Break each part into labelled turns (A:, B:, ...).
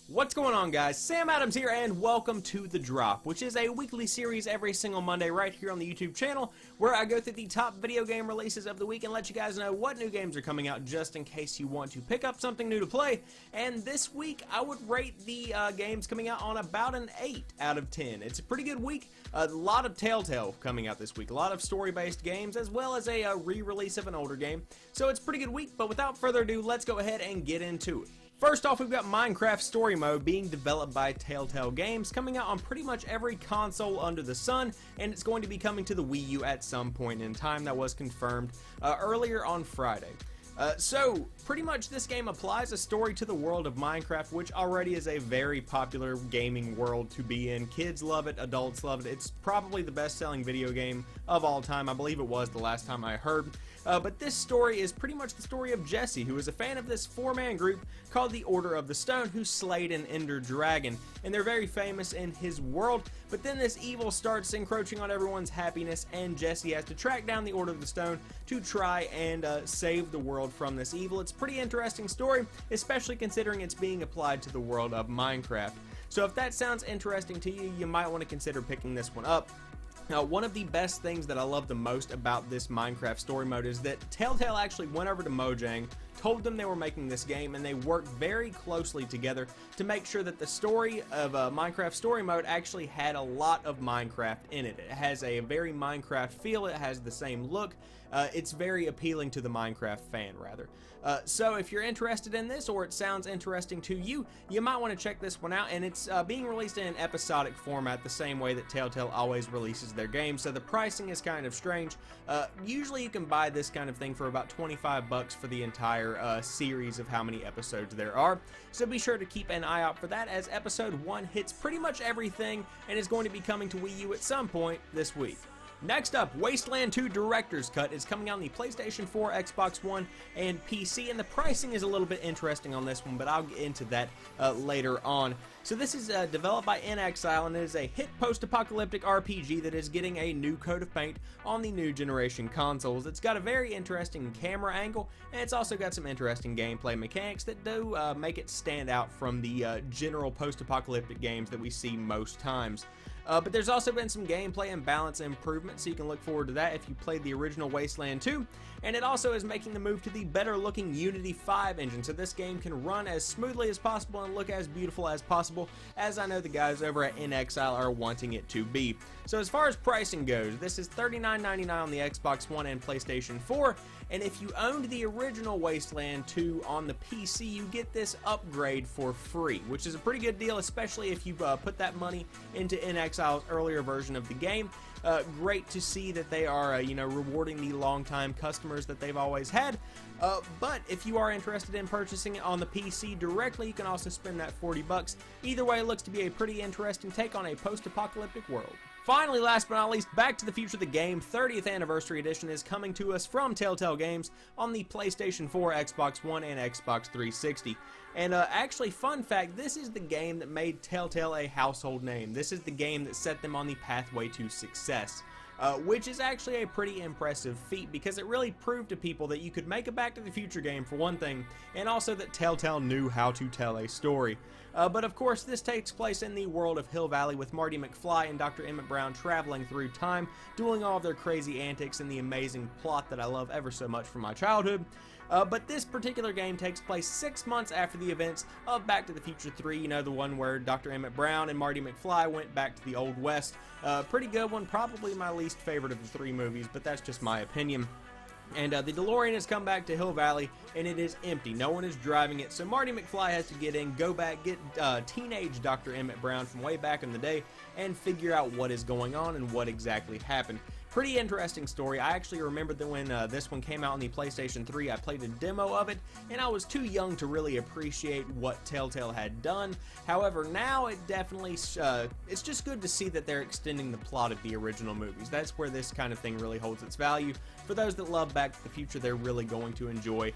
A: What's going on, guys? Sam Adams here, and welcome to The Drop, which is a weekly series every single Monday right here on the YouTube channel, where I go through the top video game releases of the week and let you guys know what new games are coming out just in case you want to pick up something new to play. And this week, I would rate the games coming out on about an 8 out of 10. It's a pretty good week. A lot of Telltale coming out this week, a lot of story-based games, as well as a re-release of an older game. So it's a pretty good week, but without further ado, let's go ahead and get into it. First off, we've got Minecraft Story Mode being developed by Telltale Games, coming out on pretty much every console under the sun, and it's going to be coming to the Wii U at some point in time. That was confirmed earlier on Friday. So, pretty much this game applies a story to the world of Minecraft, which already is a very popular gaming world to be in. Kids love it, adults love it. It's probably the best-selling video game of all time. I believe it was the last time I heard. But this story is pretty much the story of Jesse, who is a fan of this four-man group called the Order of the Stone, who slayed an Ender Dragon. And they're very famous in his world, but then this evil starts encroaching on everyone's happiness, and Jesse has to track down the Order of the Stone to try and save the world from this evil. It's a pretty interesting story, especially considering it's being applied to the world of Minecraft. So if that sounds interesting to you, you might want to consider picking this one up. Now, one of the best things that I love the most about this Minecraft story mode is that Telltale actually went over to Mojang, told them they were making this game, and they worked very closely together to make sure that the story of Minecraft Story Mode actually had a lot of Minecraft in it. It has a very Minecraft feel, it has the same look, it's very appealing to the Minecraft fan, rather. So if you're interested in this, or it sounds interesting to you, you might want to check this one out, and it's being released in an episodic format, the same way that Telltale always releases their games, so the pricing is kind of strange. Usually you can buy this kind of thing for about 25 bucks for the entire series of how many episodes there are, so be sure to keep an eye out for that, as episode 1 hits pretty much everything and is going to be coming to Wii U at some point this week. Next up, Wasteland 2 Director's Cut is coming out on the PlayStation 4, Xbox One, and PC, and the pricing is a little bit interesting on this one, but I'll get into that later on. So this is developed by inXile, and it is a hit post-apocalyptic RPG that is getting a new coat of paint on the new generation consoles. It's got a very interesting camera angle, and it's also got some interesting gameplay mechanics that do make it stand out from the general post-apocalyptic games that we see most times. But there's also been some gameplay and balance improvements, so you can look forward to that if you played the original Wasteland 2. And it also is making the move to the better-looking Unity 5 engine, so this game can run as smoothly as possible and look as beautiful as possible, as I know the guys over at inXile are wanting it to be. So as far as pricing goes, this is $39.99 on the Xbox One and PlayStation 4, and if you owned the original Wasteland 2 on the PC, you get this upgrade for free, which is a pretty good deal, especially if you put that money into inXile's earlier version of the game. Great to see that they are, rewarding the long-time customers that they've always had. But if you are interested in purchasing it on the PC directly, you can also spend that 40 bucks. Either way, it looks to be a pretty interesting take on a post-apocalyptic world. Finally, last but not least, Back to the Future the Game 30th Anniversary Edition is coming to us from Telltale Games on the PlayStation 4, Xbox One, and Xbox 360. And actually, fun fact, this is the game that made Telltale a household name. This is the game that set them on the pathway to success. Which is actually a pretty impressive feat, because it really proved to people that you could make a Back to the Future game, for one thing, and also that Telltale knew how to tell a story. But of course, this takes place in the world of Hill Valley, with Marty McFly and Dr. Emmett Brown traveling through time, doing all of their crazy antics and the amazing plot that I love ever so much from my childhood. But this particular game takes place 6 months after the events of Back to the Future 3, you know, the one where Dr. Emmett Brown and Marty McFly went back to the Old West. Pretty good one, probably my least favorite of the 3 movies, but that's just my opinion. And the DeLorean has come back to Hill Valley, and it is empty. No one is driving it, so Marty McFly has to get in, go back, get teenage Dr. Emmett Brown from way back in the day, and figure out what is going on and what exactly happened. Pretty interesting story. I actually remember that when this one came out on the PlayStation 3, I played a demo of it, and I was too young to really appreciate what Telltale had done. However, now it definitely, it's just good to see that they're extending the plot of the original movies. That's where this kind of thing really holds its value. For those that love Back to the Future, they're really going to enjoy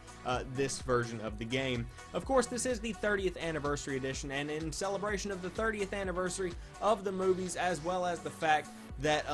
A: this version of the game. Of course, this is the 30th Anniversary Edition, and in celebration of the 30th anniversary of the movies, as well as the fact that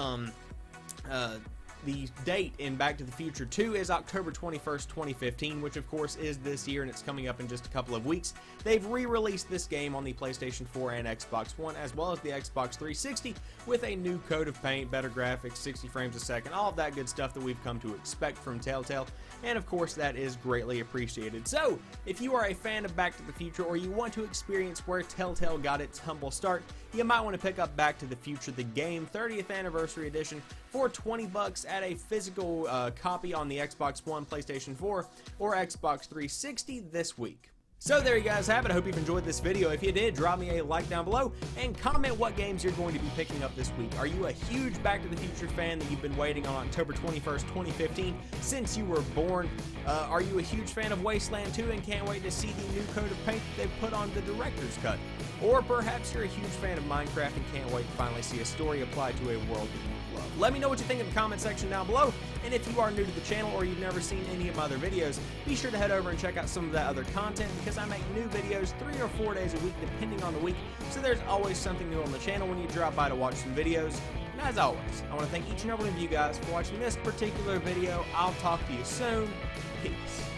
A: The date in Back to the Future 2 is October 21st, 2015, which of course is this year, and it's coming up in just a couple of weeks. They've re-released this game on the PlayStation 4 and Xbox One, as well as the Xbox 360, with a new coat of paint, better graphics, 60 frames a second, all of that good stuff that we've come to expect from Telltale, and of course that is greatly appreciated. So, if you are a fan of Back to the Future, or you want to experience where Telltale got its humble start, you might want to pick up Back to the Future, the game 30th Anniversary Edition, for $20 at a physical copy on the Xbox One, PlayStation 4, or Xbox 360 this week. So there you guys have it. I hope you've enjoyed this video. If you did, drop me a like down below and comment what games you're going to be picking up this week. Are you a huge Back to the Future fan that you've been waiting on October 21st, 2015 since you were born? Are you a huge fan of Wasteland 2 and can't wait to see the new coat of paint that they've put on the director's cut? Or perhaps you're a huge fan of Minecraft and can't wait to finally see a story applied to a world that you love. Let me know what you think in the comment section down below, and if you are new to the channel or you've never seen any of my other videos, be sure to head over and check out some of that other content, because I make new videos 3 or 4 days a week depending on the week, so there's always something new on the channel when you drop by to watch some videos. And as always, I want to thank each and every one of you guys for watching this particular video. I'll talk to you soon. Peace.